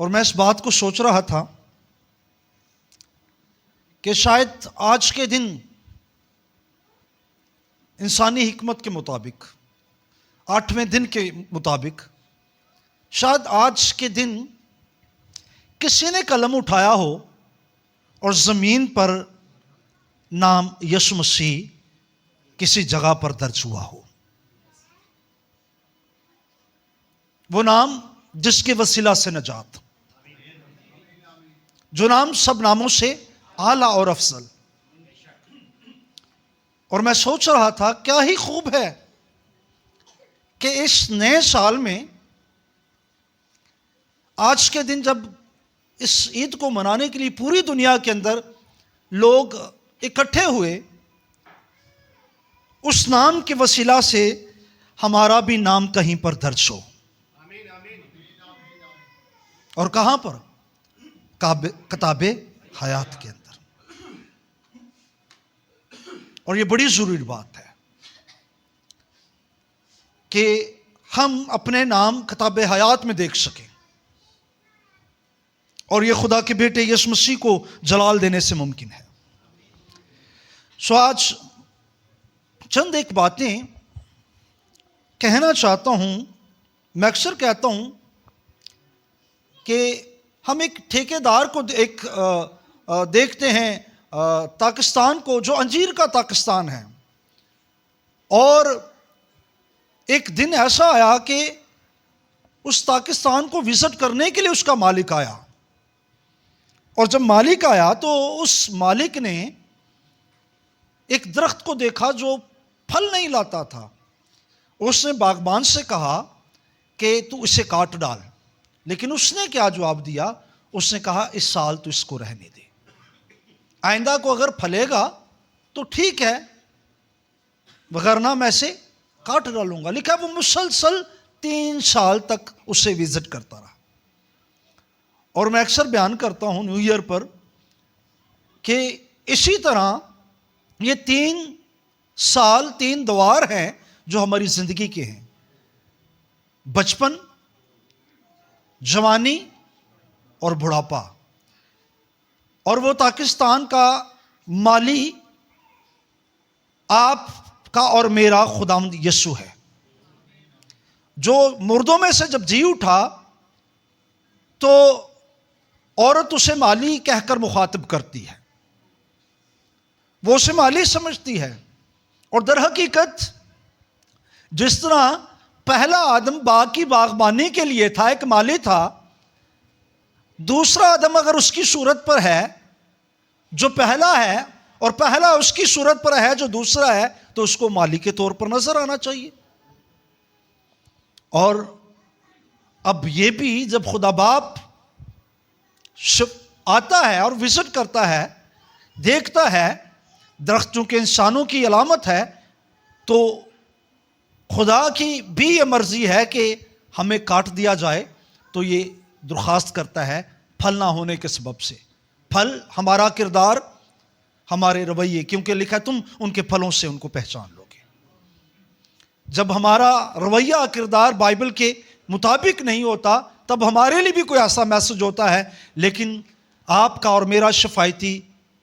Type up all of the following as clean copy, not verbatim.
اور میں اس بات کو سوچ رہا تھا کہ شاید آج کے دن انسانی حکمت کے مطابق 8ویں دن کے مطابق شاید آج کے دن کسی نے قلم اٹھایا ہو اور زمین پر نام یسوع مسیح کسی جگہ پر درج ہوا ہو، وہ نام جس کے وسیلہ سے نجات، جو نام سب ناموں سے اعلیٰ اور افضل۔ اور میں سوچ رہا تھا کیا ہی خوب ہے کہ اس نئے سال میں آج کے دن جب اس عید کو منانے کے لیے پوری دنیا کے اندر لوگ اکٹھے ہوئے، اس نام کے وسیلہ سے ہمارا بھی نام کہیں پر درج ہو۔ اور کہاں پر؟ کتاب حیات کے اندر۔ اور یہ بڑی ضروری بات ہے کہ ہم اپنے نام کتاب حیات میں دیکھ سکیں، اور یہ خدا کے بیٹے یسوع مسیح کو جلال دینے سے ممکن ہے۔ سو آج چند ایک باتیں کہنا چاہتا ہوں۔ میں اکثر کہتا ہوں کہ ہم ایک ٹھیکیدار کو دیکھتے ہیں پاکستان کو، جو انجیر کا پاکستان ہے، اور ایک دن ایسا آیا کہ اس پاکستان کو وزٹ کرنے کے لیے اس کا مالک آیا، اور جب مالک آیا تو اس مالک نے ایک درخت کو دیکھا جو پھل نہیں لاتا تھا۔ اس نے باغبان سے کہا کہ تو اسے کاٹ ڈال، لیکن اس نے کیا جواب دیا؟ اس نے کہا اس سال تو اس کو رہنے دے، آئندہ کو اگر پھلے گا تو ٹھیک ہے، وگرنہ میں اسے کاٹ ڈالوں گا۔ لکھا وہ مسلسل 3 سال تک اسے وزٹ کرتا رہا۔ اور میں اکثر بیان کرتا ہوں نیو ایئر پر کہ اسی طرح یہ 3 سال 3 دوار ہیں جو ہماری زندگی کے ہیں: بچپن، جوانی اور بڑھاپا۔ اور وہ پاکستان کا مالی آپ کا اور میرا خداوند یسوع ہے، جو مردوں میں سے جب جی اٹھا تو عورت اسے مالی کہہ کر مخاطب کرتی ہے، وہ اسے مالی سمجھتی ہے۔ اور در حقیقت جس طرح پہلا آدم باغ کی باغبانی کے لیے تھا، ایک مالی تھا، دوسرا آدم اگر اس کی صورت پر ہے جو پہلا ہے، اور پہلا اس کی صورت پر ہے جو دوسرا ہے، تو اس کو مالی کے طور پر نظر آنا چاہیے۔ اور اب یہ بھی جب خدا باپ آتا ہے اور وزٹ کرتا ہے، دیکھتا ہے درخت چونکہ انسانوں کی علامت ہے، تو خدا کی بھی یہ مرضی ہے کہ ہمیں کاٹ دیا جائے، تو یہ درخواست کرتا ہے پھل نہ ہونے کے سبب سے۔ پھل ہمارا کردار، ہمارے رویے، کیونکہ لکھا ہے تم ان کے پھلوں سے ان کو پہچان لو گے۔ جب ہمارا رویہ کردار بائبل کے مطابق نہیں ہوتا، تب ہمارے لیے بھی کوئی ایسا میسج ہوتا ہے، لیکن آپ کا اور میرا شفایتی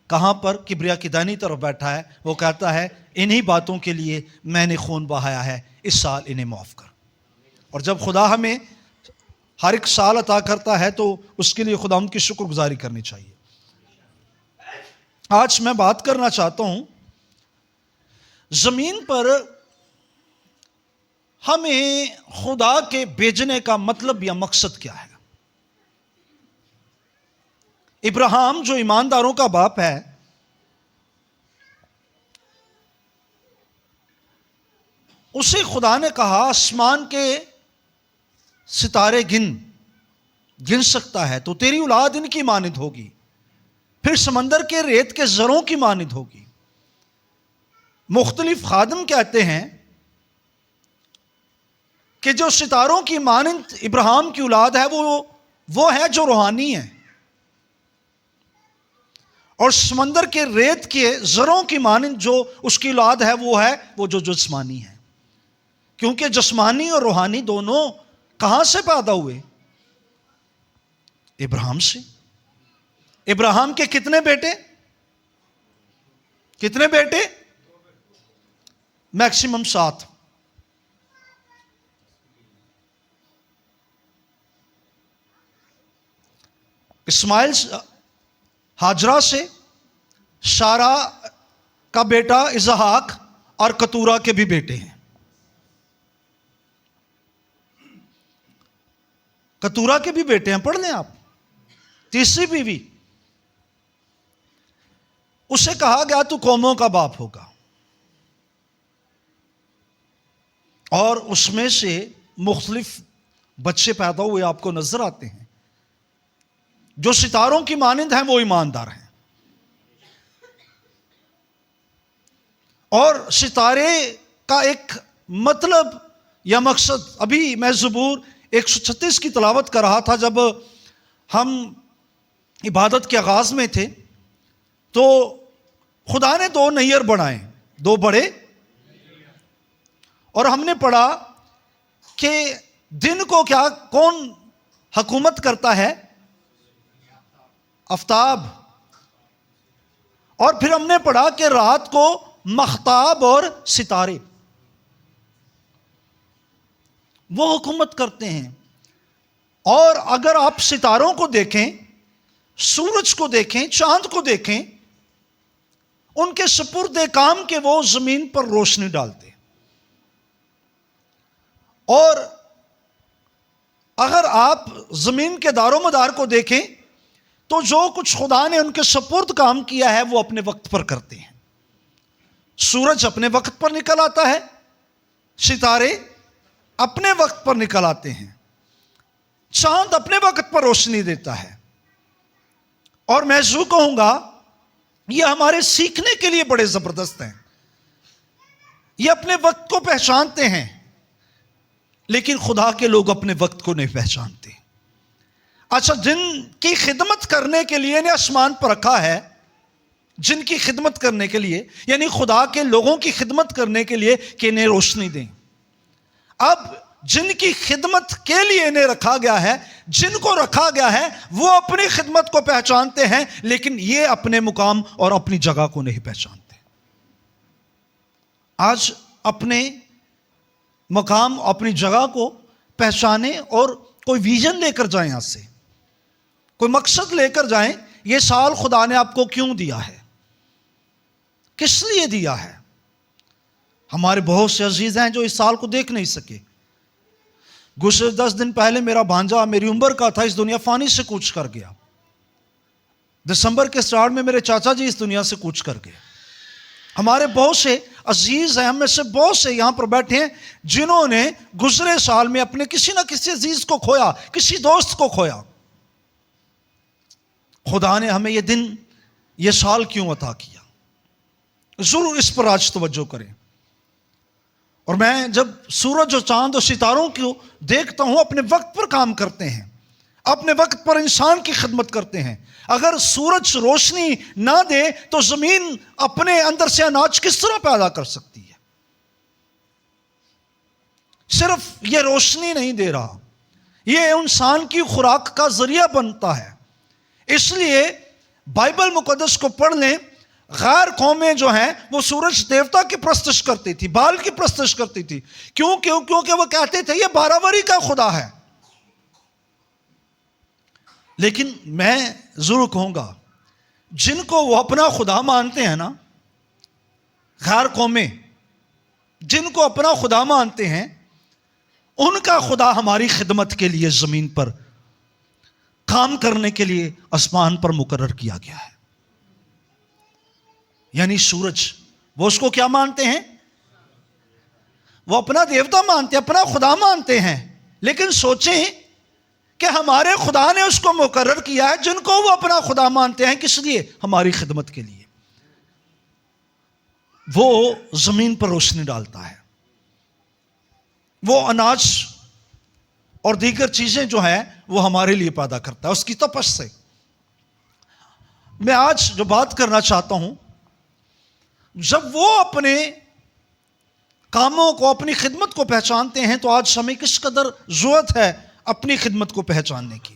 کہاں پر؟ کبریا کی دائنی طرف بیٹھا ہے، وہ کہتا ہے انہی باتوں کے لیے میں نے خون بہایا ہے، اس سال انہیں معاف کر۔ اور جب خدا ہمیں ہر ایک سال عطا کرتا ہے تو اس کے لیے خدا ان کی شکر گزاری کرنی چاہیے۔ آج میں بات کرنا چاہتا ہوں زمین پر ہمیں خدا کے بھیجنے کا مطلب یا مقصد کیا ہے۔ ابراہیم جو ایمانداروں کا باپ ہے، اسے خدا نے کہا آسمان کے ستارے گن سکتا ہے تو تیری اولاد ان کی مانند ہوگی، پھر سمندر کے ریت کے زروں کی مانند ہوگی۔ مختلف خادم کہتے ہیں کہ جو ستاروں کی مانند ابراہیم کی اولاد ہے وہ ہے جو روحانی ہے، اور سمندر کے ریت کے زروں کی مانند جو اس کی اولاد ہے وہ جو جسمانی ہے، کیونکہ جسمانی اور روحانی دونوں کہاں سے پیدا ہوئے؟ ابراہیم سے. ابراہیم کے کتنے بیٹے؟ کتنے بیٹے؟ میکسیمم 7. اسماعیل ہاجرہ سے، سارہ کا بیٹا اسحاق اور کتورہ کے بھی بیٹے ہیں. کتورہ کے بھی بیٹے ہیں، پڑھ لیں آپ. تیسری بیوی، اسے کہا گیا تو قوموں کا باپ ہوگا، اور اس میں سے مختلف بچے پیدا ہوئے آپ کو نظر آتے ہیں. جو ستاروں کی مانند ہیں وہ ایماندار ہیں. اور ستارے کا ایک مطلب یا مقصد، ابھی میں زبور 136 کی تلاوت کر رہا تھا جب ہم عبادت کے آغاز میں تھے، تو خدا نے 2 نیر بنائے، 2 بڑے، اور ہم نے پڑھا کہ دن کو کیا کون حکومت کرتا ہے؟ آفتاب. اور پھر ہم نے پڑھا کہ رات کو مختاب اور ستارے وہ حکومت کرتے ہیں. اور اگر آپ ستاروں کو دیکھیں، سورج کو دیکھیں، چاند کو دیکھیں، ان کے سپرد کام کے وہ زمین پر روشنی ڈالتے ہیں. اور اگر آپ زمین کے دار و مدار کو دیکھیں تو جو کچھ خدا نے ان کے سپرد کام کیا ہے وہ اپنے وقت پر کرتے ہیں. سورج اپنے وقت پر نکل آتا ہے، ستارے اپنے وقت پر نکل آتے ہیں، چاند اپنے وقت پر روشنی دیتا ہے. اور میں یوں کہوں گا یہ ہمارے سیکھنے کے لیے بڑے زبردست ہیں. یہ اپنے وقت کو پہچانتے ہیں، لیکن خدا کے لوگ اپنے وقت کو نہیں پہچانتے. اچھا، جن کی خدمت کرنے کے لیے انہیں آسمان پر رکھا ہے، جن کی خدمت کرنے کے لیے، یعنی خدا کے لوگوں کی خدمت کرنے کے لیے کہ انہیں روشنی دیں. اب جن کی خدمت کے لیے انہیں رکھا گیا ہے، جن کو رکھا گیا ہے، وہ اپنی خدمت کو پہچانتے ہیں، لیکن یہ اپنے مقام اور اپنی جگہ کو نہیں پہچانتے. آج اپنے مقام، اپنی جگہ کو پہچانیں اور کوئی ویژن لے کر جائیں، یہاں سے کوئی مقصد لے کر جائیں. یہ سال خدا نے آپ کو کیوں دیا ہے؟ کس لیے دیا ہے؟ ہمارے بہت سے عزیز ہیں جو اس سال کو دیکھ نہیں سکے. گزشتہ 10 دن پہلے میرا بھانجا میری عمر کا تھا، اس دنیا فانی سے کوچ کر گیا. دسمبر کے سٹارٹ میں میرے چاچا جی اس دنیا سے کوچ کر گئے. ہمارے بہت سے عزیز ہیں، ہم میں سے بہت سے یہاں پر بیٹھے ہیں جنہوں نے گزرے سال میں اپنے کسی نہ کسی عزیز کو کھویا، کسی دوست کو کھویا. خدا نے ہمیں یہ دن، یہ سال کیوں عطا کیا؟ ضرور اس پر آج توجہ کریں. اور میں جب سورج اور چاند اور ستاروں کو دیکھتا ہوں، اپنے وقت پر کام کرتے ہیں، اپنے وقت پر انسان کی خدمت کرتے ہیں. اگر سورج روشنی نہ دے تو زمین اپنے اندر سے اناج کس طرح پیدا کر سکتی ہے؟ صرف یہ روشنی نہیں دے رہا، یہ انسان کی خوراک کا ذریعہ بنتا ہے. اس لیے بائبل مقدس کو پڑھ لیں. غیر قومیں جو ہیں وہ سورج دیوتا کی پرستش کرتی تھی، بال کی پرستش کرتی تھی. کیونکہ وہ کہتے تھے یہ باراوری کا خدا ہے. لیکن میں ضرور کہوں گا، جن کو وہ اپنا خدا مانتے ہیں نا، غیر قومیں جن کو اپنا خدا مانتے ہیں، ان کا خدا ہماری خدمت کے لیے زمین پر کام کرنے کے لیے آسمان پر مقرر کیا گیا ہے. یعنی سورج، وہ اس کو کیا مانتے ہیں؟ وہ اپنا دیوتا مانتے ہیں، اپنا خدا مانتے ہیں. لیکن سوچیں کہ ہمارے خدا نے اس کو مقرر کیا ہے جن کو وہ اپنا خدا مانتے ہیں. کس لیے؟ ہماری خدمت کے لیے. وہ زمین پر روشنی ڈالتا ہے، وہ اناج اور دیگر چیزیں جو ہیں وہ ہمارے لیے پیدا کرتا ہے اس کی تپش سے. میں آج جو بات کرنا چاہتا ہوں، جب وہ اپنے کاموں کو، اپنی خدمت کو پہچانتے ہیں، تو آج ہمیں کس قدر ضرورت ہے اپنی خدمت کو پہچاننے کی.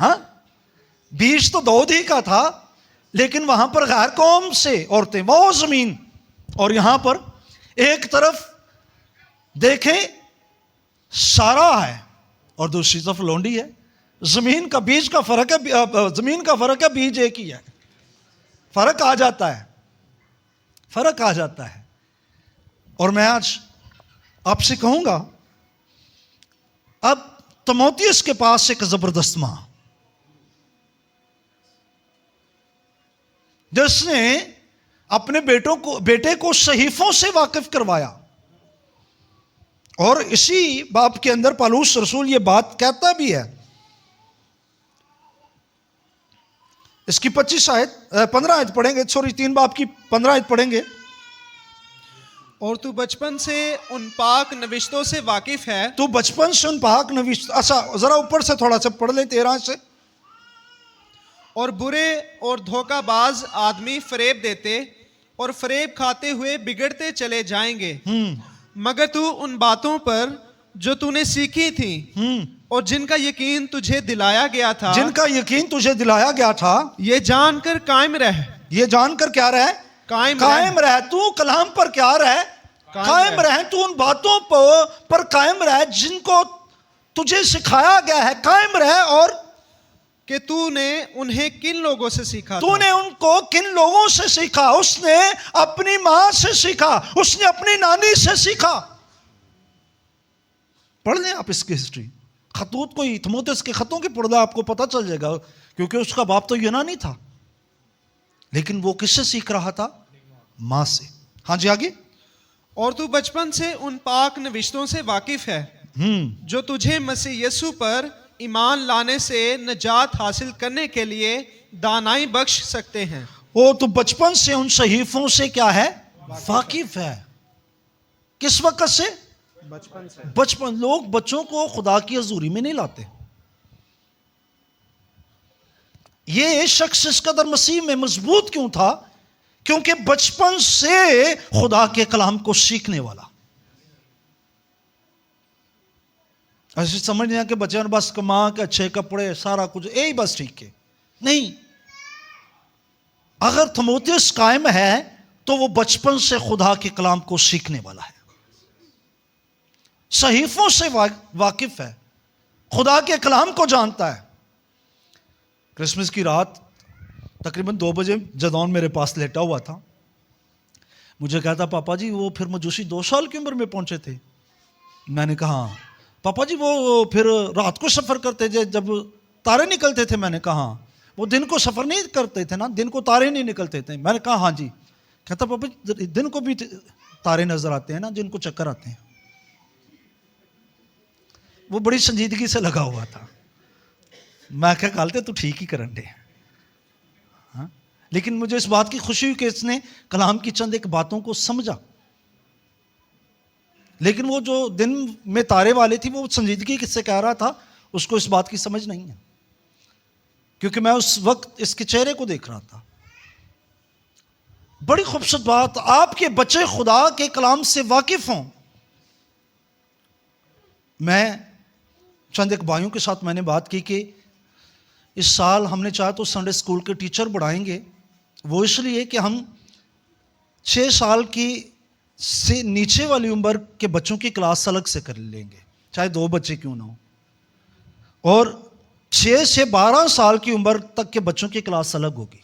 ہاں بیج تو داؤد ہی کا تھا، لیکن وہاں پر غیر قوم سے عورتیں، وہ زمین، اور یہاں پر ایک طرف دیکھیں سارا ہے اور دوسری طرف لونڈی ہے. زمین کا بیج کا فرق ہے، زمین کا فرق ہے، بیج ایک ہی ہے. فرق آ جاتا ہے، فرق آ جاتا ہے. اور میں آج آپ سے کہوں گا، اب تیموتھیوس کے پاس ایک زبردست ماں جس نے اپنے بیٹے کو صحیفوں سے واقف کروایا. اور اسی باب کے اندر پالوس رسول یہ بات کہتا بھی ہے. اس کی 15 آیت پڑھیں گے، 3 باب کی 15 آیت پڑھیں گے. اور تو بچپن سے ان پاک نوشتوں سے واقف ہے. تو بچپن سے ان پاک نوشت، اچھا ذرا اوپر سے تھوڑا سا پڑھ لیں 13 سے. اور برے اور دھوکہ باز آدمی فریب دیتے اور فریب کھاتے ہوئے بگڑتے چلے جائیں گے. مگر تو ان باتوں پر جو تو نے سیکھی تھی اور جن کا یقین تجھے دلایا گیا تھا، جن کا یقین تجھے دلایا گیا تھا، یہ جان کر قائم رہ. یہ جان کر کیا رہ؟ قائم رہ. تو کلام پر کیا رہ؟ قائم رہ. تو ان باتوں پر قائم رہ جن کو تجھے سکھایا گیا ہے. قائم رہ. اور کہ تو نے انہیں کن لوگوں سے سیکھا تو نے ان کو کن لوگوں سے سیکھا؟ اس نے اپنی ماں سے سیکھا، اس نے اپنی نانی سے سیکھا. پڑھ لیں آپ اس کی ہسٹری، خطوط کوئی تیموتھیوس کے خطوں کی پڑھ لیں، آپ کو پتہ چل جائے گا، کیونکہ اس کا باپ تو یونانی تھا، لیکن وہ کس سے سیکھ رہا تھا؟ ماں سے. ہاں جی آگے. اور تو بچپن سے ان پاک نوشتوں سے واقف ہے جو تجھے مسیح یسوع پر ایمان لانے سے نجات حاصل کرنے کے لیے دانائی بخش سکتے ہیں. وہ تو بچپن سے ان صحیفوں سے کیا ہے؟ واقف ہے. کس وقت سے؟ بچپن سے. بچپن. لوگ بچوں کو خدا کی حضوری میں نہیں لاتے. یہ شخص اس قدر مسیح میں مضبوط کیوں تھا؟ کیونکہ بچپن سے خدا کے کلام کو سیکھنے والا. ایسے سمجھ نہیں کہ بچے بس کما کے اچھے کپڑے سارا کچھ یہی بس ٹھیک ہے، نہیں. اگر تیموتھیوس قائم ہے تو وہ بچپن سے خدا کے کلام کو سیکھنے والا ہے، صحیفوں سے واقف ہے، خدا کے کلام کو جانتا ہے. کرسمس کی رات تقریباً 2 بجے جدون میرے پاس لیٹا ہوا تھا. مجھے کہتا پاپا جی وہ پھر مجوسی 2 سال کی عمر میں پہنچے تھے. میں نے کہا پاپا جی وہ پھر رات کو سفر کرتے تھے جب تارے نکلتے تھے. میں نے کہا وہ دن کو سفر نہیں کرتے تھے نا، دن کو تارے نہیں نکلتے تھے. میں نے کہا ہاں جی. کہتا پاپا دن کو بھی تارے نظر آتے ہیں نا جن کو چکر آتے ہیں. وہ بڑی سنجیدگی سے لگا ہوا تھا. میں کیا کہتے تو ٹھیک ہی کرن دے. ہاں لیکن مجھے اس بات کی خوشی ہوئی کہ اس نے کلام کی چند ایک باتوں کو سمجھا. لیکن وہ جو دن میں تارے والے تھی وہ سنجیدگی کس سے کہہ رہا تھا، اس کو اس بات کی سمجھ نہیں ہے، کیونکہ میں اس وقت اس کے چہرے کو دیکھ رہا تھا. بڑی خوبصورت بات، آپ کے بچے خدا کے کلام سے واقف ہوں. میں چند ایک بھائیوں کے ساتھ میں نے بات کی کہ اس سال ہم نے چاہا تو سنڈے اسکول کے ٹیچر بڑھائیں گے. وہ اس لیے کہ ہم 6 سال کی سے نیچے والی عمر کے بچوں کی کلاس الگ سے کر لیں گے، چاہے 2 بچے کیوں نہ ہو، اور 6 سے 12 سال کی عمر تک کے بچوں کی کلاس الگ ہوگی.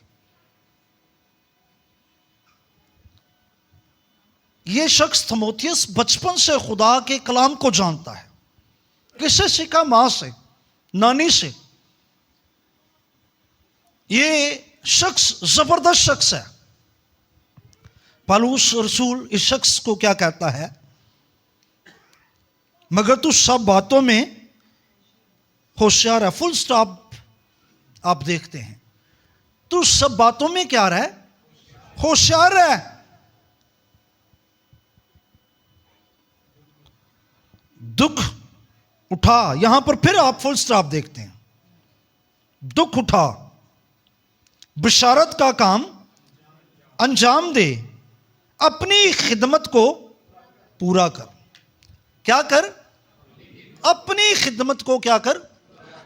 یہ شخص تیموتھیوس بچپن سے خدا کے کلام کو جانتا ہے. کس سے سیکھا؟ ماں سے، نانی سے. یہ شخص زبردست شخص ہے. پالوس رسول اس شخص کو کیا کہتا ہے؟ مگر تو سب باتوں میں ہوشیار ہے. فل سٹاپ آپ دیکھتے ہیں. تو سب باتوں میں کیا رہے؟ ہوشیار ہے. دکھ اٹھا، یہاں پر پھر آپ فل سٹاپ دیکھتے ہیں. دکھ اٹھا، بشارت کا کام انجام دے، اپنی خدمت کو پورا کر. کیا کر؟ اپنی خدمت کو کیا کر؟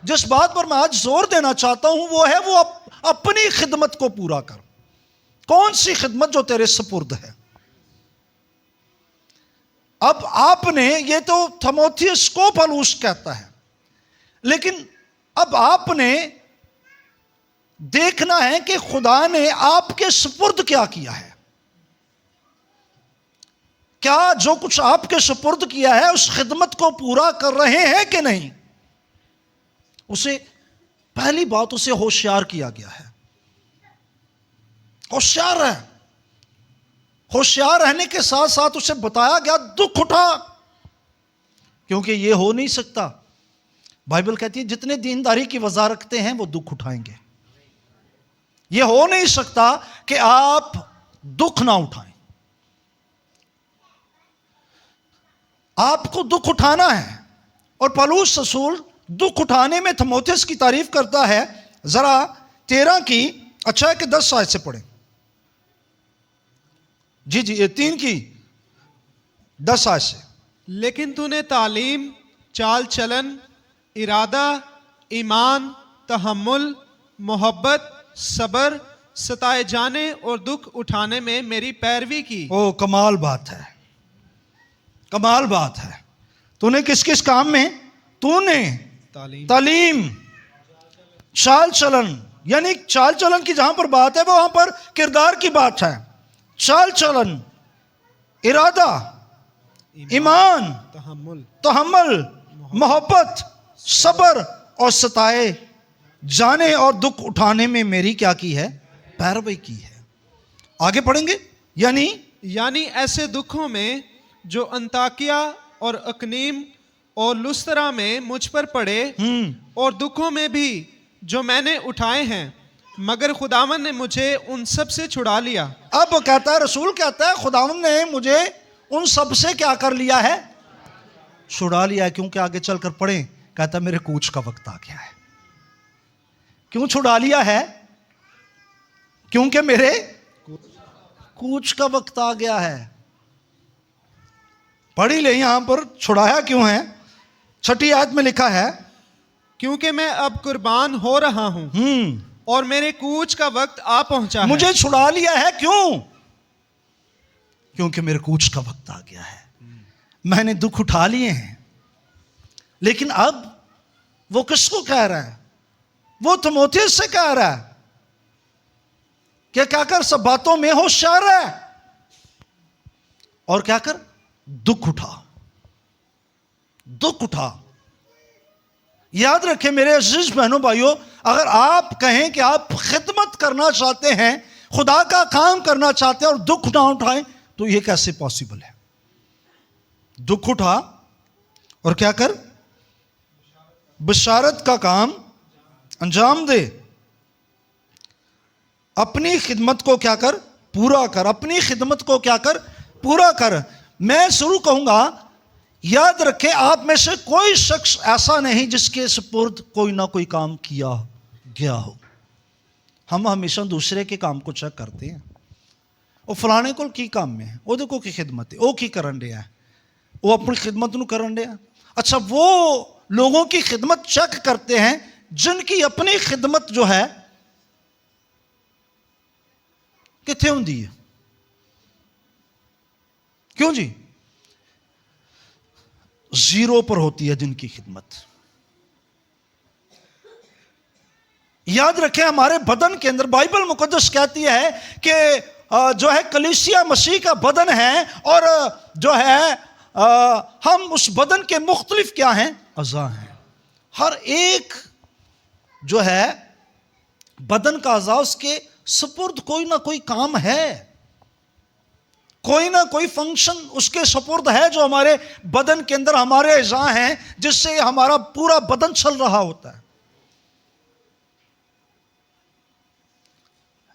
جس بات پر میں آج زور دینا چاہتا ہوں وہ ہے وہ اپنی خدمت کو پورا کر. کون سی خدمت جو تیرے سپرد ہے؟ اب آپ نے، یہ تو تھموتھیوس کو پالوس کہتا ہے، لیکن اب آپ نے دیکھنا ہے کہ خدا نے آپ کے سپرد کیا کیا ہے. کیا جو کچھ آپ کے سپرد کیا ہے اس خدمت کو پورا کر رہے ہیں کہ نہیں؟ اسے پہلی بات اسے ہوشیار کیا گیا ہے. ہوشیار رہ. ہوشیار رہنے کے ساتھ ساتھ اسے بتایا گیا دکھ اٹھا، کیونکہ یہ ہو نہیں سکتا. بائبل کہتی ہے جتنے دینداری کی وضع رکھتے ہیں وہ دکھ اٹھائیں گے. یہ ہو نہیں سکتا کہ آپ دکھ نہ اٹھائیں. آپ کو دکھ اٹھانا ہے، اور پالوس رسول دکھ اٹھانے میں تھموتھیوس کی تعریف کرتا ہے. ذرا 13 کی اچھا ہے کہ 10 آیت سے پڑھیں. جی 3 کی 10 آیت سے. لیکن تو نے تعلیم، چال چلن، ارادہ، ایمان، تحمل، محبت، صبر، ستائے جانے اور دکھ اٹھانے میں میری پیروی کی. او کمال بات ہے، کمال بات ہے. تو نے کس کس کام میں؟ تو نے تعلیم، چال چلن، یعنی چال چلن کی جہاں پر بات ہے وہاں پر کردار کی بات ہے. چال چلن، ارادہ، ایمان، تحمل، محبت، صبر اور ستائے جانے اور دکھ اٹھانے میں میری کیا کی ہے؟ پیروی کی ہے. آگے پڑھیں گے. یعنی ایسے دکھوں میں جو انطاکیہ اور اقنیم اور لسترا میں مجھ پر پڑے، اور دکھوں میں بھی جو میں نے اٹھائے ہیں، مگر خداوند نے مجھے ان سب سے چھڑا لیا. اب کہتا ہے، رسول کہتا ہے خداوند نے مجھے ان سب سے کیا کر لیا ہے؟ چھڑا لیا ہے. کیونکہ آگے چل کر پڑھیں، کہتا ہے میرے کوچ کا وقت آ گیا ہے. کیوں چھڑا لیا ہے؟ کیونکہ میرے کوچ کا وقت آ گیا ہے. پڑھی لیں یہاں پر چھڑایا کیوں ہے. 6 آیت میں لکھا ہے کیونکہ میں اب قربان ہو رہا ہوں اور میرے کوچ کا وقت آ پہنچا ہے. مجھے چھڑا لیا ہے کیوں؟ کیونکہ میرے کوچ کا وقت آ گیا ہے. میں نے دکھ اٹھا لیے ہیں. لیکن اب وہ کس کو کہہ رہا ہے؟ وہ تھموتھیوس سے کہہ رہا ہے کہ کیا کر سب باتوں میں ہوشیار ہے، اور کیا کر دکھ اٹھا. دکھ اٹھا. یاد رکھیں میرے عزیز بہنوں بھائیوں، اگر آپ کہیں کہ آپ خدمت کرنا چاہتے ہیں، خدا کا کام کرنا چاہتے ہیں اور دکھ نہ اٹھائیں، تو یہ کیسے پاسبل ہے؟ دکھ اٹھا اور کیا کر؟ بشارت کا کام انجام دے. اپنی خدمت کو کیا کر؟ پورا کر. اپنی خدمت کو کیا کر؟ پورا کر. میں شروع کہوں گا، یاد رکھیں آپ میں سے کوئی شخص ایسا نہیں جس کے سپرد کوئی نہ کوئی کام کیا گیا ہو. ہم ہمیشہ دوسرے کے کام کو چیک کرتے ہیں. وہ فلانے کو کی کام میں ہے، وہ دیکھو کی خدمت ہے، وہ کی کرن رہا ہے، وہ اپنی خدمت نو کرن رہا. اچھا، وہ لوگوں کی خدمت چیک کرتے ہیں جن کی اپنی خدمت جو ہے کتنے ہوندی ہے. کیوں جی؟ زیرو پر ہوتی ہے جن کی خدمت. یاد رکھیں ہمارے بدن کے اندر بائبل مقدس کہتی ہے کہ جو ہے کلیسیا مسیح کا بدن ہے، اور جو ہے ہم اس بدن کے مختلف کیا ہیں؟ اعضاء ہیں. ہر ایک جو ہے بدن کا اعضاء، اس کے سپرد کوئی نہ کوئی کام ہے، کوئی نہ کوئی فنکشن اس کے سپرد ہے جو ہمارے بدن کے اندر ہمارے اعضاء ہیں، جس سے ہمارا پورا بدن چل رہا ہوتا ہے.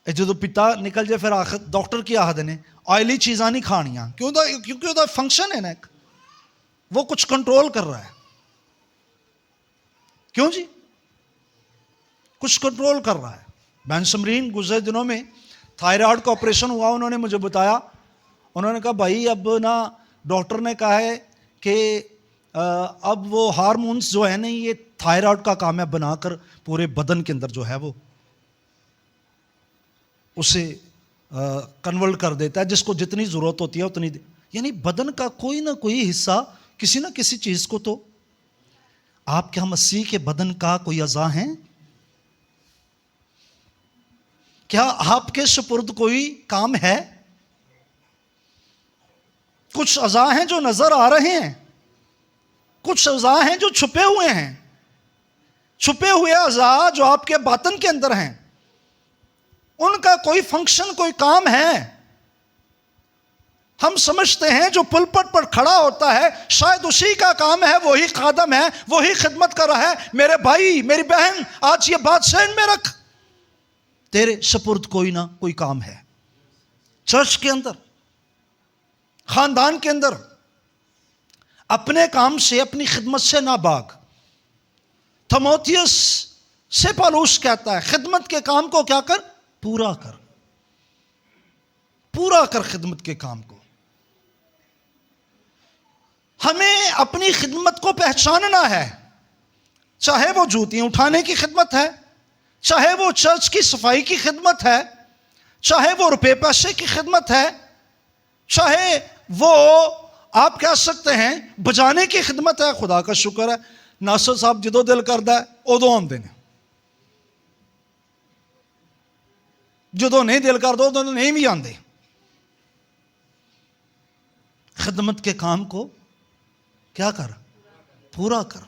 جدو پتا نکل جائے پھر آخر ڈاکٹر کی آخد نے آئلی چیزاں نہیں کھانیاں، کیونکہ وہ فنکشن ہے نا، وہ کچھ کنٹرول کر رہا ہے. کیوں جی؟ کچھ کنٹرول کر رہا ہے. بہن سمرین گزرے دنوں میں تھائرائیڈ کا آپریشن ہوا، انہوں نے مجھے بتایا، انہوں نے کہا بھائی اب نا ڈاکٹر نے کہا ہے کہ اب وہ ہارمونز جو ہے نا یہ تھائرائڈ کا کام ہے بنا کر پورے بدن کے اندر جو ہے وہ اسے کنورٹ کر دیتا ہے، جس کو جتنی ضرورت ہوتی ہے اتنی یعنی بدن کا کوئی نہ کوئی حصہ کسی نہ کسی چیز کو تو آپ کیا مسیح کے بدن کا کوئی اعضاء ہیں؟ کیا آپ کے سپرد کوئی کام ہے؟ کچھ اعضاء ہیں جو نظر آ رہے ہیں، کچھ اعضاء ہیں جو چھپے ہوئے ہیں، چھپے ہوئے اعضاء جو آپ کے باطن کے اندر ہیں، ان کا کوئی فنکشن کوئی کام ہے۔ ہم سمجھتے ہیں جو پلپٹ پر کھڑا ہوتا ہے شاید اسی کا کام ہے، وہی خادم ہے، وہی خدمت کر رہا ہے۔ میرے بھائی میری بہن، آج یہ بات ذہن میں رکھ، تیرے سپرد کوئی نہ کوئی کام ہے، چرچ کے اندر، خاندان کے اندر۔ اپنے کام سے، اپنی خدمت سے نہ بھاگ۔ تھموتھیوس سے پالوس کہتا ہے خدمت کے کام کو کیا کر؟ پورا کر، پورا کر خدمت کے کام کو۔ ہمیں اپنی خدمت کو پہچاننا ہے، چاہے وہ جوتیاں اٹھانے کی خدمت ہے، چاہے وہ چرچ کی صفائی کی خدمت ہے، چاہے وہ روپے پیسے کی خدمت ہے، چاہے وہ آپ کہہ سکتے ہیں بجانے کی خدمت ہے۔ خدا کا شکر ہے ناصر صاحب جدو دل کردا ہے ادو آندے نے، جدو نہیں دل کردا ادو نہیں بھی آندے۔ خدمت کے کام کو کیا کر؟ پورا کر۔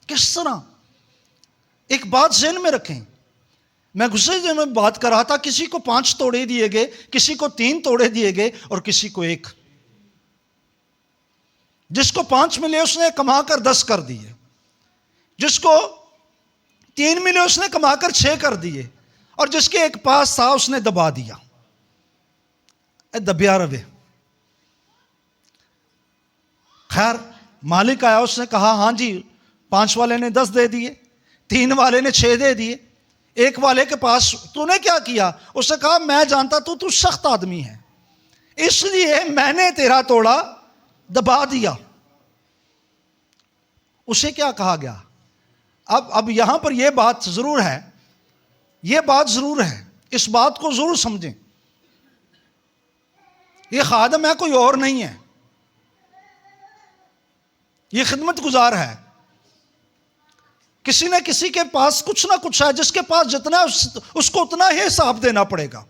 کس طرح؟ ایک بات ذہن میں رکھیں، میں گزشتہ دن میں بات کر رہا تھا، کسی کو 5 توڑے دیے گئے، کسی کو 3 توڑے دیے گئے اور کسی کو 1۔ جس کو 5 ملے اس نے کما کر 10 کر دیے، جس کو 3 ملے اس نے کما کر 6 کر دیے، اور جس کے ایک پاس تھا اس نے دبا دیا۔ دبیا روے۔ خیر مالک آیا، اس نے کہا ہاں جی 5 والے نے 10 دے دیے، 3 والے نے 6 دے دیے، 1 والے کے پاس تو نے کیا کیا؟ اس نے کہا میں جانتا تو سخت آدمی ہے، اس لیے میں نے تیرا توڑا دبا دیا۔ اسے کیا کہا گیا؟ اب یہاں پر یہ بات ضرور ہے، یہ بات ضرور ہے، اس بات کو ضرور سمجھیں، یہ خادم ہے، کوئی اور نہیں ہے، یہ خدمت گزار ہے۔ کسی نہ کسی کے پاس کچھ نہ کچھ ہے، جس کے پاس جتنا ہے اس کو اتنا ہی حساب دینا پڑے گا۔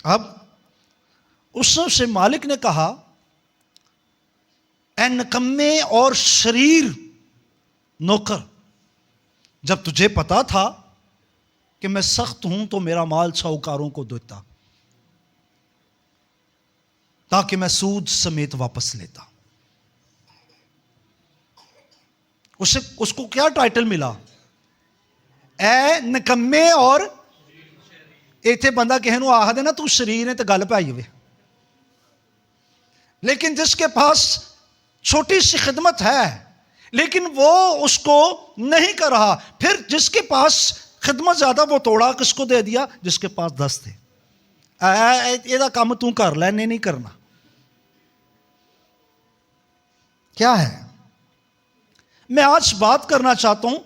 اب اس سے مالک نے کہا اے نکمے اور شریر نوکر، جب تجھے پتا تھا کہ میں سخت ہوں تو میرا مال شاہوکاروں کو دیتا تاکہ میں سود سمیت واپس لیتا۔ اس کو کیا ٹائٹل ملا؟ اے نکمے اور ایتھے بندہ کہے نو آہ دے نا تو شریر نے تو گل پائی ہوئے، لیکن جس کے پاس چھوٹی سی خدمت ہے لیکن وہ اس کو نہیں کر رہا، پھر جس کے پاس خدمت زیادہ وہ توڑا، کس کو دے دیا؟ جس کے پاس 10 تھے۔ یہ کام تو کر لے، نہیں کرنا۔ کیا ہے؟ میں آج بات کرنا چاہتا ہوں،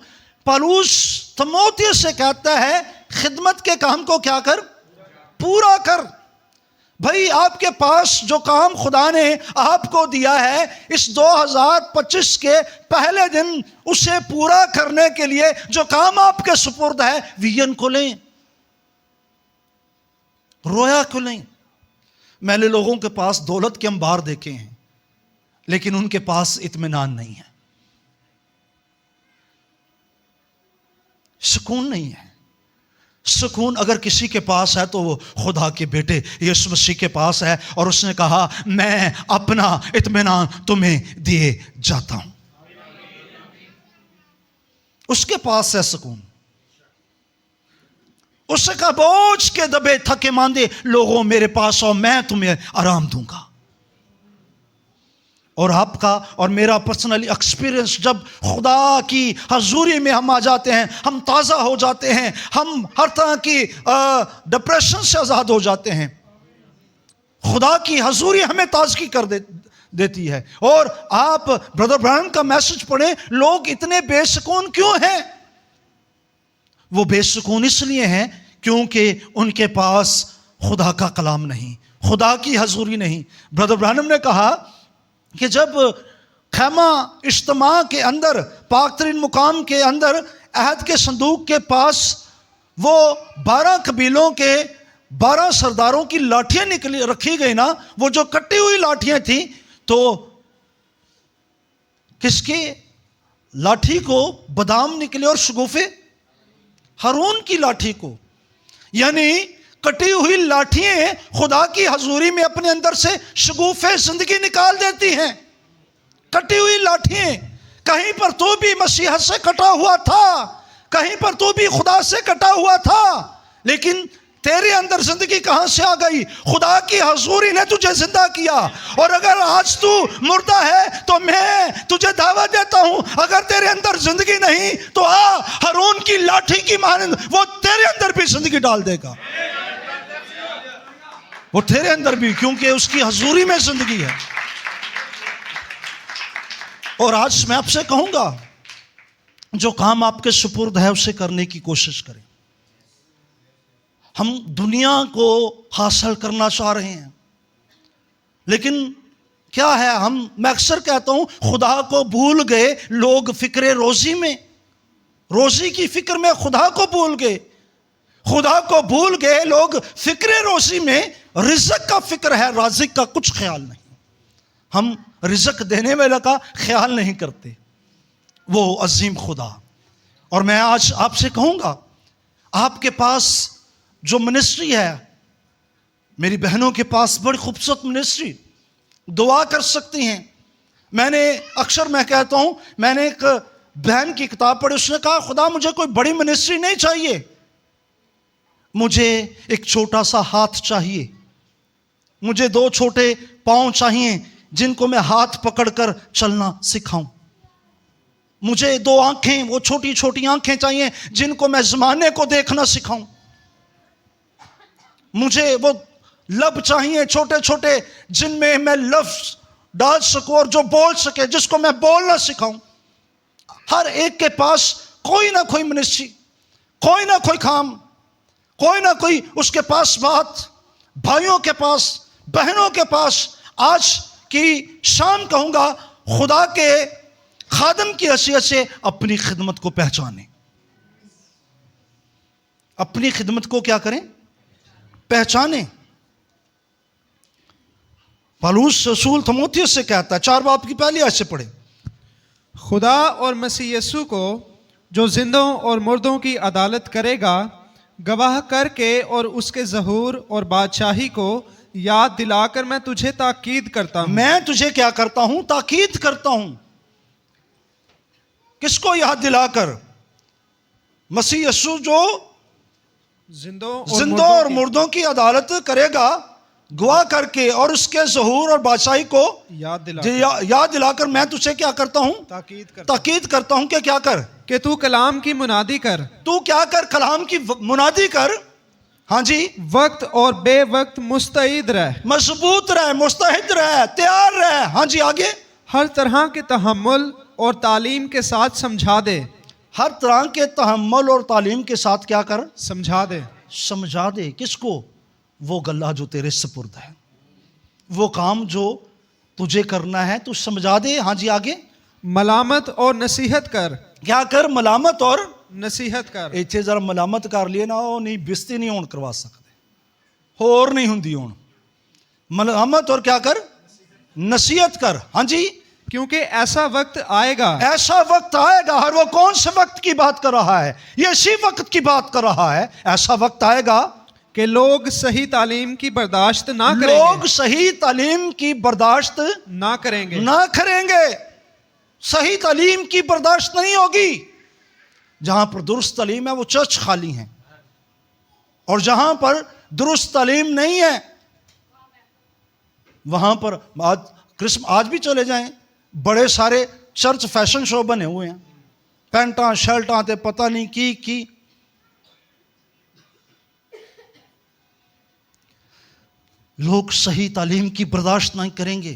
پالوس تموتھیوس سے کہتا ہے خدمت کے کام کو کیا کر؟ پورا کر۔ بھائی آپ کے پاس جو کام خدا نے آپ کو دیا ہے اس 2025 کے پہلے دن، اسے پورا کرنے کے لیے جو کام آپ کے سپرد ہے، ویژن کو لیں، رویا کو لیں۔ میں نے لوگوں کے پاس دولت کے انبار دیکھے ہیں لیکن ان کے پاس اطمینان نہیں ہے، سکون نہیں ہے۔ سکون اگر کسی کے پاس ہے تو وہ خدا کے بیٹے یسوع مسیح کے پاس ہے، اور اس نے کہا میں اپنا اطمینان تمہیں دیے جاتا ہوں۔ اس کے پاس ہے سکون۔ اس نے کہا بوجھ کے دبے تھکے ماندے لوگوں میرے پاس آؤ، میں تمہیں آرام دوں گا۔ اور آپ کا اور میرا پرسنل ایکسپیرینس، جب خدا کی حضوری میں ہم آ جاتے ہیں، ہم تازہ ہو جاتے ہیں، ہم ہر طرح کی ڈپریشن سے آزاد ہو جاتے ہیں۔ خدا کی حضوری ہمیں تازگی کر دیتی ہے. اور آپ برادر برانم کا میسج پڑھیں, لوگ اتنے بے سکون کیوں ہیں؟ وہ بے سکون اس لیے ہیں کیونکہ ان کے پاس خدا کا کلام نہیں, خدا کی حضوری نہیں. برادر برانم نے کہا کہ جب خیمہ اجتماع کے اندر, پاک ترین مقام کے اندر عہد کے صندوق کے پاس وہ 12 قبیلوں کے 12 سرداروں کی لاٹھیاں رکھی گئی نا, وہ جو کٹی ہوئی لاٹھیاں تھیں, تو کس کی لاٹھی کو بادام نکلے اور شگوفے ہارون کی لاٹھی کو. یعنی کٹی ہوئی لاٹھیاں خدا کی حضوری میں اپنے اندر سے شگوفے زندگی نکال دیتی ہیں. کٹی ہوئی لاٹھیاں, کہیں پر تو بھی مسیحت سے کٹا ہوا تھا, کہیں پر تو بھی خدا سے کٹا ہوا تھا, لیکن تیرے اندر زندگی کہاں سے آ گئی؟ خدا کی حضوری نے تجھے زندہ کیا. اور اگر آج تو مردہ ہے تو میں تجھے دعوت دیتا ہوں, اگر تیرے اندر زندگی نہیں تو ہارون کی لاٹھی کی مانند وہ تیرے اندر بھی زندگی ڈال دے گا. وہ تیرے اندر بھی, کیونکہ اس کی حضوری میں زندگی ہے. اور آج میں آپ سے کہوں گا, جو کام آپ کے سپرد ہے اسے کرنے کی کوشش کریں. ہم دنیا کو حاصل کرنا چاہ رہے ہیں, لیکن کیا ہے, میں اکثر کہتا ہوں خدا کو بھول گئے لوگ فکر روزی میں, روزی کی فکر میں خدا کو بھول گئے. خدا کو بھول گئے لوگ فکر روزی میں, رزق کا فکر ہے, رازق کا کچھ خیال نہیں. ہم رزق دینے والے کا خیال نہیں کرتے, وہ عظیم خدا. اور میں آج آپ سے کہوں گا, آپ کے پاس جو منسٹری ہے, میری بہنوں کے پاس بڑی خوبصورت منسٹری, دعا کر سکتی ہیں. میں کہتا ہوں, میں نے ایک بہن کی کتاب پڑھی, اس نے کہا خدا مجھے کوئی بڑی منسٹری نہیں چاہیے, مجھے ایک چھوٹا سا ہاتھ چاہیے, مجھے 2 چھوٹے پاؤں چاہیے جن کو میں ہاتھ پکڑ کر چلنا سکھاؤں, مجھے 2 آنکھیں, وہ چھوٹی چھوٹی آنکھیں چاہیے جن کو میں زمانے کو دیکھنا سکھاؤں, مجھے وہ لب چاہیے چھوٹے چھوٹے جن میں میں لفظ ڈال سکوں اور جو بول سکے, جس کو میں بولنا سکھاؤں. ہر ایک کے پاس کوئی نہ کوئی منسٹری, کوئی نہ کوئی کام, کوئی نہ کوئی اس کے پاس بات. بھائیوں کے پاس, بہنوں کے پاس آج کی شام کہوں گا, خدا کے خادم کی حیثیت سے اپنی خدمت کو پہچانیں. اپنی خدمت کو کیا کریں؟ پہچانیں. پالوس رسول تیموتھیوس سے کہتا ہے, 4 باب کی پہلی آیت سے پڑھیں. خدا اور مسیح یسوع کو جو زندوں اور مردوں کی عدالت کرے گا گواہ کر کے اور اس کے ظہور اور بادشاہی کو یاد دلا کر میں تجھے تاکید کرتا ہوں. میں تجھے کیا کرتا ہوں؟ تاکید کرتا ہوں. کس کو یاد دلا کر؟ مسیح یسوع جو زندوں اور مردوں کی عدالت کرے گا, گواہ کر کے اور اس کے ظہور اور بادشاہی کو یاد دلا کر میں تجھے کیا کرتا ہوں؟ تاکید کرتا ہوں کہ کیا کر؟ کہ تو کلام کی منادی کر. تو کیا کر؟ کلام کی منادی کر. ہاں جی. وقت اور بے وقت مستعد رہ, مضبوط رہ, مستعد رہ, تیار رہ. ہاں جی آگے. ہر طرح کے تحمل اور تعلیم کے ساتھ سمجھا دے. ہر طرح کے تحمل اور تعلیم کے ساتھ کیا کر؟ سمجھا دے. سمجھا دے. کس کو؟ وہ گلہ جو تیرے سپرد ہے, وہ کام جو تجھے کرنا ہے تو سمجھا دے. ہاں جی آگے. ملامت اور نصیحت کر. کیا کر؟ ملامت اور نصیحت کر. ایتھے ذرا ملامت کر لیے نا, وہ نہیں بستی نہیں ہون کروا سکتے, اور نہیں ہوندی ہون. ملامت اور کیا کر؟ نصیحت کر. ہاں جی. کیونکہ ایسا وقت آئے گا. ایسا وقت آئے گا. اور وہ کون سے وقت کی بات کر رہا ہے؟ یہ اسی وقت کی بات کر رہا ہے. ایسا وقت آئے گا کہ لوگ صحیح تعلیم کی برداشت نہ کریں گے. لوگ صحیح تعلیم کی برداشت نہ کریں گے. نہ کریں گے. صحیح تعلیم کی برداشت نہیں ہوگی. جہاں پر درست تعلیم ہے وہ چرچ خالی ہیں, اور جہاں پر درست تعلیم نہیں ہے وہاں پر آج بھی چلے جائیں, بڑے سارے چرچ فیشن شو بنے ہوئے ہیں, پینٹاں شرٹاں تے پتہ نہیں کی. لوگ صحیح تعلیم کی برداشت نہیں کریں گے.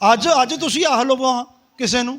ਅੱਜ ਤੁਸੀਂ ਆਹ ਲਵੋ ਕਿਸੇ ਨੂੰ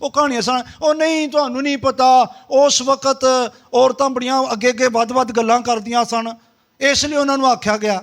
ਉਹ ਕਹਾਣੀਆਂ ਸੁਣਾ, ਉਹ ਨਹੀਂ ਤੁਹਾਨੂੰ ਨਹੀਂ ਪਤਾ ਉਸ ਵਕਤ ਔਰਤਾਂ ਬੜੀਆਂ ਅੱਗੇ ਅੱਗੇ ਵੱਧ ਗੱਲਾਂ ਕਰਦੀਆਂ ਸਨ, ਇਸ ਲਈ ਉਹਨਾਂ ਨੂੰ ਆਖਿਆ ਗਿਆ।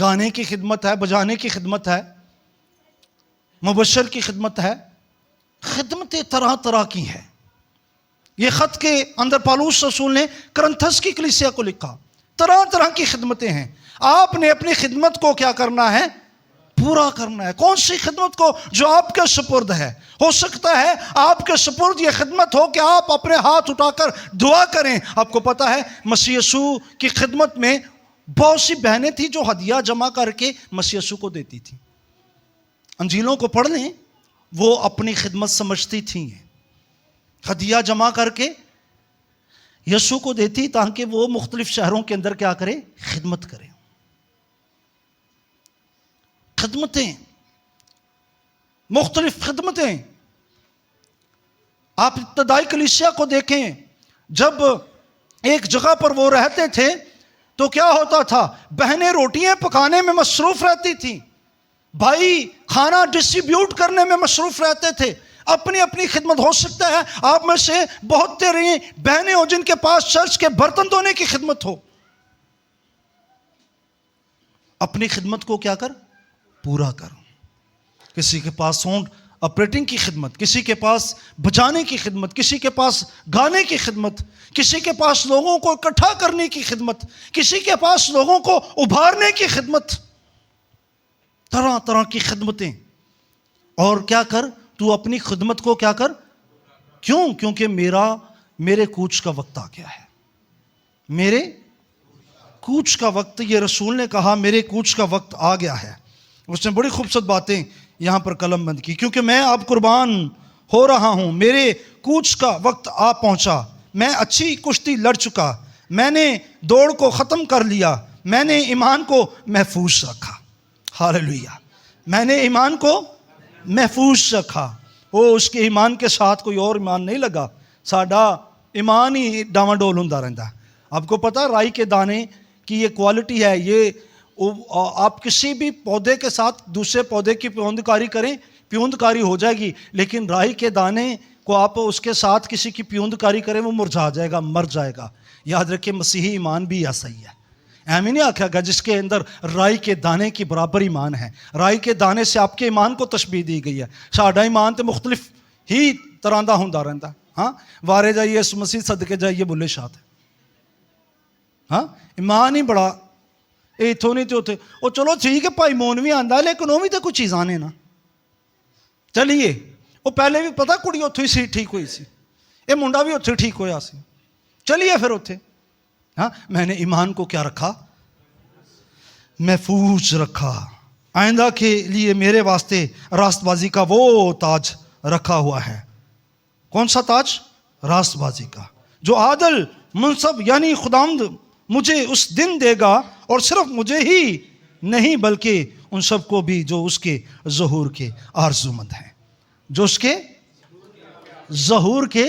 گانے کی خدمت ہے، بجانے کی خدمت ہے، مبشر کی خدمت ہے، خدمتیں طرح طرح کی ہیں۔ یہ خط کے اندر پالوس رسول نے کرنتھس کی کلیسیا کو لکھا، طرح طرح کی خدمتیں ہیں۔ آپ نے اپنی خدمت کو کیا کرنا ہے؟ پورا کرنا ہے۔ کون سی خدمت کو؟ جو آپ کے سپرد ہے۔ ہو سکتا ہے آپ کے سپرد یہ خدمت ہو کہ آپ اپنے ہاتھ اٹھا کر دعا کریں۔ آپ کو پتا ہے مسیح یسوع کی خدمت میں بہت سی بہنیں تھیں جو ہدیہ جمع کر کے مسیح یسوع کو دیتی تھیں۔ انجیلوں کو پڑھ لیں، وہ اپنی خدمت سمجھتی تھیں، ہدیہ جمع کر کے یسوع کو دیتی تاکہ وہ مختلف شہروں کے اندر کیا کرے؟ خدمت کرے۔ خدمتیں، مختلف خدمتیں۔ آپ ابتدائی کلیسیا کو دیکھیں، جب ایک جگہ پر وہ رہتے تھے تو کیا ہوتا تھا؟ بہنیں روٹیاں پکانے میں مصروف رہتی تھیں، بھائی کھانا ڈسٹریبیوٹ کرنے میں مصروف رہتے تھے، اپنی اپنی خدمت۔ ہو سکتا ہے آپ میں سے بہت تیری بہنیں ہو جن کے پاس چرچ کے برتن دھونے کی خدمت ہو۔ اپنی خدمت کو کیا کر؟ پورا کر۔ کسی کے پاس ساؤنڈ آپریٹنگ کی خدمت، کسی کے پاس بجانے کی خدمت، کسی کے پاس گانے کی خدمت، کسی کے پاس لوگوں کو اکٹھا کرنے کی خدمت، کسی کے پاس لوگوں کو ابھارنے کی خدمت، طرح طرح کی خدمتیں۔ اور کیا کر؟ تو اپنی خدمت کو کیا کر؟ کیوں؟ کیونکہ میرے کوچ کا وقت آ گیا ہے۔ میرے کوچ کا وقت، یہ رسول نے کہا میرے کوچ کا وقت آ گیا ہے۔ اس نے بڑی خوبصورت باتیں یہاں پر قلم بند کی، کیونکہ میں اب قربان ہو رہا ہوں، میرے کوچ کا وقت آ پہنچا، میں اچھی کشتی لڑ چکا، میں نے دوڑ کو ختم کر لیا، میں نے ایمان کو محفوظ رکھا۔ ہاللیلویہ! میں نے ایمان کو محفوظ رکھا۔ وہ اس کے ایمان کے ساتھ کوئی اور ایمان نہیں لگا، ساڈا ایمان ہی ڈاواں ڈول ہوندا رہندا۔ آپ کو پتا رائی کے دانے کی یہ کوالٹی ہے، یہ آپ کسی بھی پودے کے ساتھ دوسرے پودے کی پیوندکاری کریں، پیوندکاری ہو جائے گی، لیکن رائی کے دانے کو آپ اس کے ساتھ کسی کی پیوندکاری کریں وہ مرجھا جائے گا، مر جائے گا۔ یاد رکھیں مسیحی ایمان بھی ایسا ہی ہے۔ ایمیں نہیں آکھا گا جس کے اندر رائی کے دانے کی برابر ایمان ہے۔ رائی کے دانے سے آپ کے ایمان کو تشبیہ دی گئی ہے۔ ساڈا ایمان تو مختلف ہی طرح دا ہوندا رہندا۔ ہاں، وارے جائیے اس مسیح صدقے جائیے بلے شاہ تے۔ ہاں، ایمان ہی بڑا اتوں نہیں تو اتنے۔ وہ چلو ٹھیک ہے بھائی مون بھی آندا لیکن وہ بھی تو کچھ چیزاں نے نا۔ چلیے وہ پہلے بھی پتا کڑی اتوں ہی سی ٹھیک ہوئی سی، یہ منڈا بھی اتوں ٹھیک ہویا سی، چلیے پھر اتنے۔ ہاں، میں نے ایمان کو کیا رکھا؟ محفوظ رکھا۔ آئندہ کے لیے میرے واسطے راست بازی کا وہ تاج رکھا ہوا ہے۔ کون سا تاج؟ راست بازی کا، جو عادل منصب یعنی خداوند مجھے اس دن دے گا، اور صرف مجھے ہی نہیں بلکہ ان سب کو بھی جو اس کے ظہور کے آرزومند ہیں، جو اس کے ظہور کے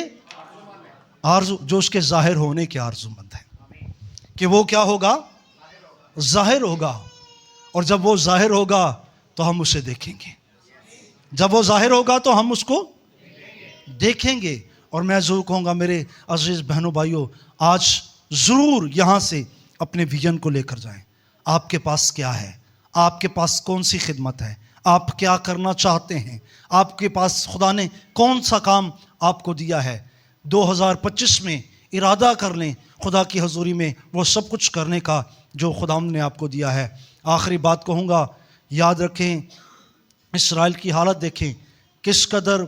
آرزو، جو اس کے ظاہر ہونے کے آرزومند ہیں، کہ وہ کیا ہوگا؟ ظاہر ہوگا۔ اور جب وہ ظاہر ہوگا تو ہم اسے دیکھیں گے، جب وہ ظاہر ہوگا تو ہم اس کو دیکھیں گے۔ اور میں ضرور کہوں گا میرے عزیز بہنوں بھائیوں، آج ضرور یہاں سے اپنے ویژن کو لے کر جائیں۔ آپ کے پاس کیا ہے؟ آپ کے پاس کون سی خدمت ہے؟ آپ کیا کرنا چاہتے ہیں؟ آپ کے پاس خدا نے کون سا کام آپ کو دیا ہے؟ 2025 میں ارادہ کر لیں خدا کی حضوری میں وہ سب کچھ کرنے کا جو خدا نے آپ کو دیا ہے۔ آخری بات کہوں گا، یاد رکھیں اسرائیل کی حالت دیکھیں، کس قدر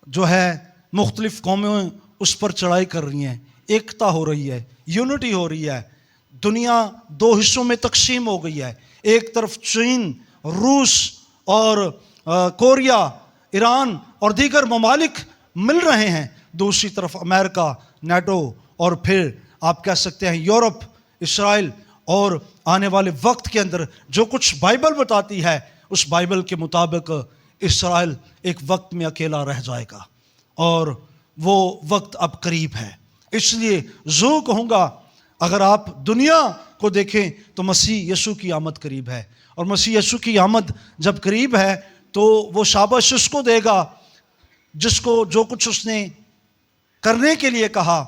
جو ہے مختلف قومیں اس پر چڑھائی کر رہی ہیں، ایکتا ہو رہی ہے، یونٹی ہو رہی ہے۔ دنیا دو حصوں میں تقسیم ہو گئی ہے، ایک طرف چین، روس اور کوریا، ایران اور دیگر ممالک مل رہے ہیں، دوسری طرف امریکہ، نیٹو، اور پھر آپ کہہ سکتے ہیں یورپ، اسرائیل۔ اور آنے والے وقت کے اندر جو کچھ بائبل بتاتی ہے اس بائبل کے مطابق اسرائیل ایک وقت میں اکیلا رہ جائے گا، اور وہ وقت اب قریب ہے۔ اس لیے ضرور کہوں گا اگر آپ دنیا کو دیکھیں تو مسیح یسوع کی آمد قریب ہے، اور مسیح یسوع کی آمد جب قریب ہے تو وہ شاباش اس کو دے گا جس کو جو کچھ اس نے کرنے کے لیے کہا،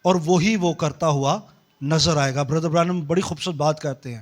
اور وہی وہ کرتا ہوا نظر آئے گا۔ بردر برانم بڑی خوبصورت بات کہتے ہیں،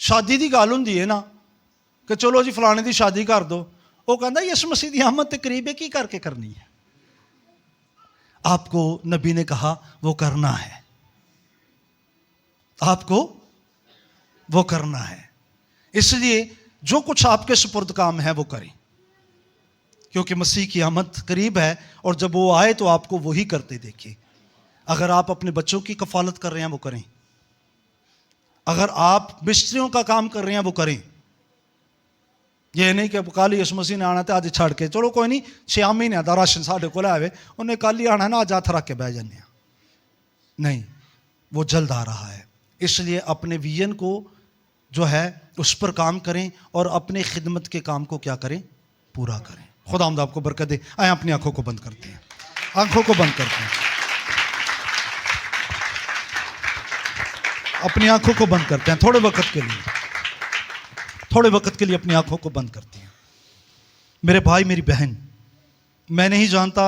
ਸ਼ਾਦੀ ਦੀ ਗੱਲ ਹੁੰਦੀ ਹੈ ਨਾ ਕਿ ਚਲੋ ਜੀ ਫਲਾਣੇ ਦੀ ਸ਼ਾਦੀ ਕਰ ਦੋ, وہ ਕਹਿੰਦਾ یسوع مسیح ਦੀ ਆਮਦ ਤੇ ਕਰੀਬ ਹੈ, ਕੀ ਕਰਕੇ ਕਰਨੀ ہے। آپ کو نبی نے کہا وہ کرنا ہے, آپ کو وہ کرنا ہے, اس لیے جو کچھ آپ کے سپرد کام ہے وہ کریں, کیونکہ مسیح کی آمد قریب ہے, اور جب وہ آئے تو آپ کو وہی کرتے دیکھیں. اگر آپ اپنے بچوں کی کفالت کر رہے ہیں وہ کریں, اگر آپ مستریوں کا کام کر رہے ہیں وہ کریں. یہ نہیں کہ کل یسوع مسیح نے آنا تو آج چھڑ کے چلو کوئی نہیں 6 مہینے کا راشن ساڈے کول آئے انہیں کل ہی آنا نا, آج ہاتھ رکھ کے بہ جانے. نہیں, وہ جلد آ رہا ہے. اس لیے اپنے ویژن کو جو ہے اس پر کام کریں اور اپنے خدمت کے کام کو کیا کریں, پورا کریں. خدا آپ کو برکت دے. آئیں اپنی آنکھوں کو بند کرتے ہیں, آنکھوں کو بند کرتے ہیں, اپنی آنکھوں کو بند کرتے ہیں تھوڑے وقت کے لیے, تھوڑے وقت کے لیے اپنی آنکھوں کو بند کرتے ہیں. میرے بھائی میری بہن, میں نہیں جانتا